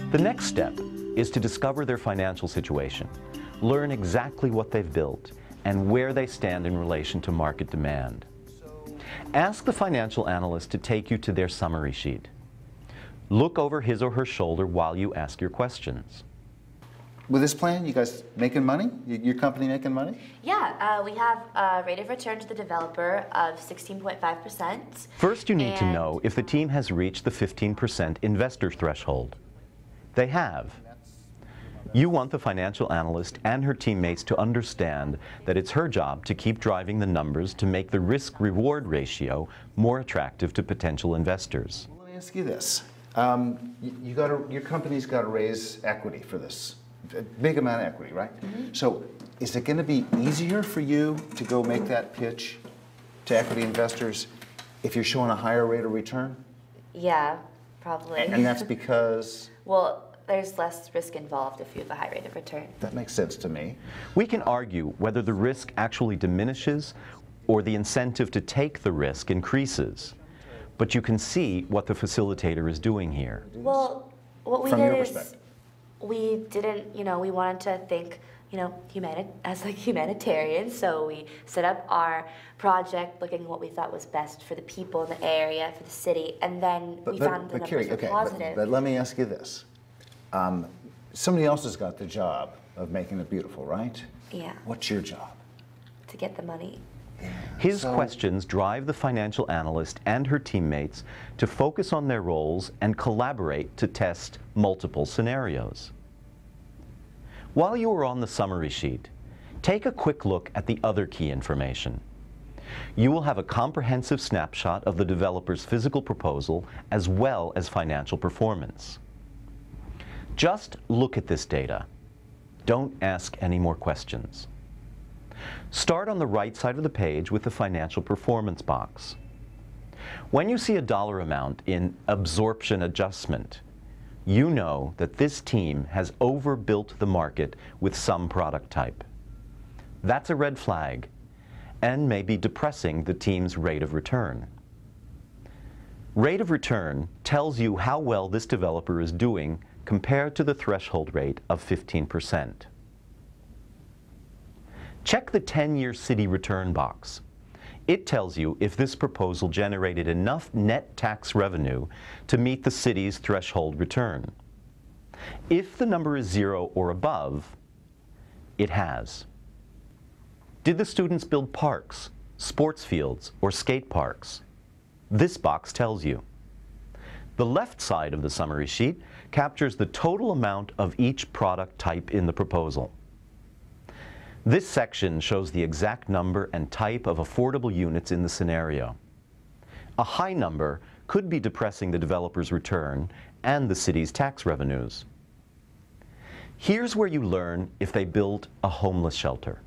The next step is to discover their financial situation, learn exactly what they've built, and where they stand in relation to market demand. Ask the financial analyst to take you to their summary sheet. Look over his or her shoulder while you ask your questions. With this plan, you guys making money? Your company making money? Yeah, we have a rate of return to the developer of 16.5%. First, you need to know if the team has reached the 15% investor threshold. They have. You want the financial analyst and her teammates to understand that it's her job to keep driving the numbers to make the risk-reward ratio more attractive to potential investors. Well, let me ask you this. Your company's got to raise equity for this. A big amount of equity, right? Mm-hmm. So is it going to be easier for you to go make that pitch to equity investors if you're showing a higher rate of return? Yeah, probably. And that's because? Well, there's less risk involved if you have a high rate of return. That makes sense to me. We can argue whether the risk actually diminishes or the incentive to take the risk increases. But you can see what the facilitator is doing here. Well, what we From did your is perspective. we didn't, we wanted to think, as like humanitarians. So we set up our project looking what we thought was best for the people in the area, for the city, and then we found the numbers were positive. But let me ask you this. Somebody else has got the job of making it beautiful, right? Yeah. What's your job? To get the money. Yeah. His questions drive the financial analyst and her teammates to focus on their roles and collaborate to test multiple scenarios. While you are on the summary sheet, take a quick look at the other key information. You will have a comprehensive snapshot of the developer's physical proposal as well as financial performance. Just look at this data. Don't ask any more questions. Start on the right side of the page with the financial performance box. When you see a dollar amount in absorption adjustment, you know that this team has overbuilt the market with some product type. That's a red flag and may be depressing the team's rate of return. Rate of return tells you how well this developer is doing compared to the threshold rate of 15%. Check the 10-year city return box. It tells you if this proposal generated enough net tax revenue to meet the city's threshold return. If the number is 0 or above, it has. Did the students build parks, sports fields, or skate parks? This box tells you. The left side of the summary sheet captures the total amount of each product type in the proposal. This section shows the exact number and type of affordable units in the scenario. A high number could be depressing the developer's return and the city's tax revenues. Here's where you learn if they built a homeless shelter.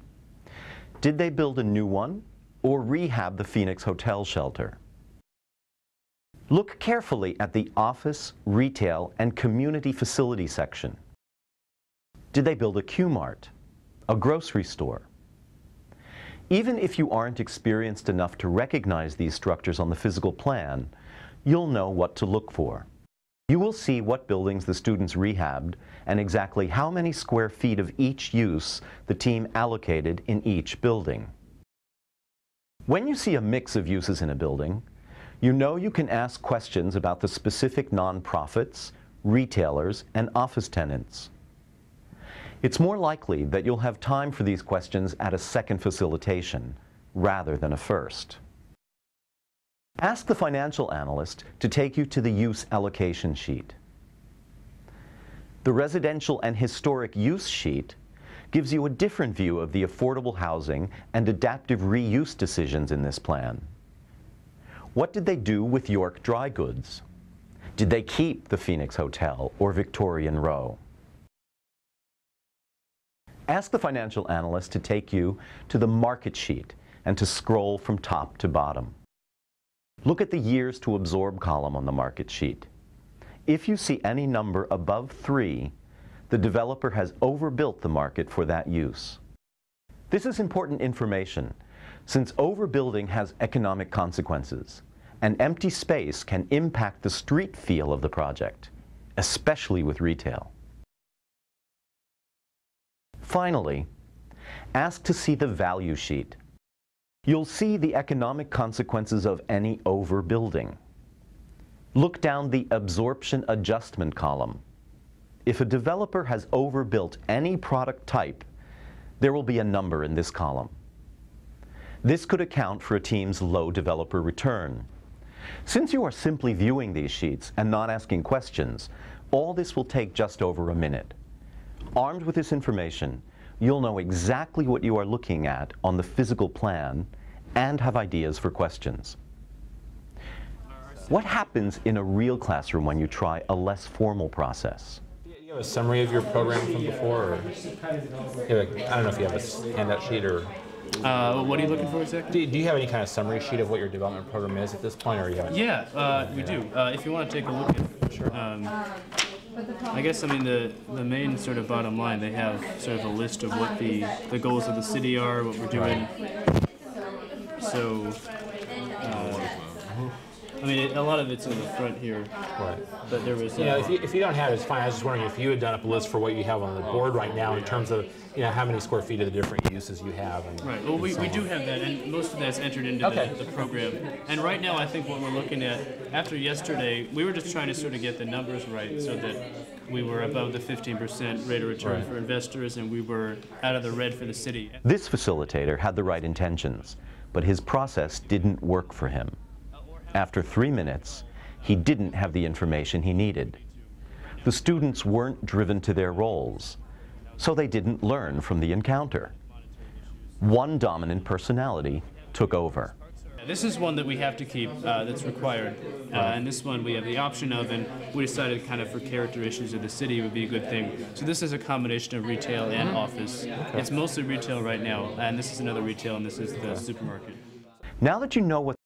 Did they build a new one or rehab the Phoenix Hotel shelter? Look carefully at the office, retail, and community facility section. Did they build a Q-Mart? A grocery store? Even if you aren't experienced enough to recognize these structures on the physical plan, you'll know what to look for. You will see what buildings the students rehabbed and exactly how many square feet of each use the team allocated in each building. When you see a mix of uses in a building, you know you can ask questions about the specific nonprofits, retailers, and office tenants. It's more likely that you'll have time for these questions at a second facilitation, rather than a first. Ask the financial analyst to take you to the use allocation sheet. The residential and historic use sheet gives you a different view of the affordable housing and adaptive reuse decisions in this plan. What did they do with York Dry Goods? Did they keep the Phoenix Hotel or Victorian Row? Ask the financial analyst to take you to the market sheet and to scroll from top to bottom. Look at the years to absorb column on the market sheet. If you see any number above 3, the developer has overbuilt the market for that use. This is important information, since overbuilding has economic consequences. An empty space can impact the street feel of the project, especially with retail. Finally, ask to see the value sheet. You'll see the economic consequences of any overbuilding. Look down the absorption adjustment column. If a developer has overbuilt any product type, there will be a number in this column. This could account for a team's low developer return. Since you are simply viewing these sheets and not asking questions, all this will take just over a minute. Armed with this information, you'll know exactly what you are looking at on the physical plan and have ideas for questions. What happens in a real classroom when you try a less formal process? Do you have a summary of your program from before? Or I don't know if you have a handout sheet or... What are you looking for exactly? Do you have any kind of summary sheet of what your development program is at this point? Or you have We do. If you want to take a look at it. Sure. I guess, I mean, the main sort of bottom line, they have sort of a list of what the goals of the city are, what we're doing. So, I mean, a lot of it's in the front here. Right. But there was... if you don't have it, it's fine. I was just wondering if you had done up a list for what you have on the board right now in terms of, how many square feet of the different uses you have. And, right. Well, we do have that, and most of that's entered into the program. And right now, I think what we're looking at, after yesterday, we were just trying to sort of get the numbers right so that we were above the 15% rate of return for investors, and we were out of the red for the city. This facilitator had the right intentions, but his process didn't work for him. After 3 minutes, he didn't have the information he needed. The students weren't driven to their roles, so they didn't learn from the encounter. One dominant personality took over. This is one that we have to keep, that's required, and this one we have the option of, and we decided kind of for character issues of the city would be a good thing. So this is a combination of retail and office. It's mostly retail right now, and this is another retail, and this is the supermarket. Now that you know what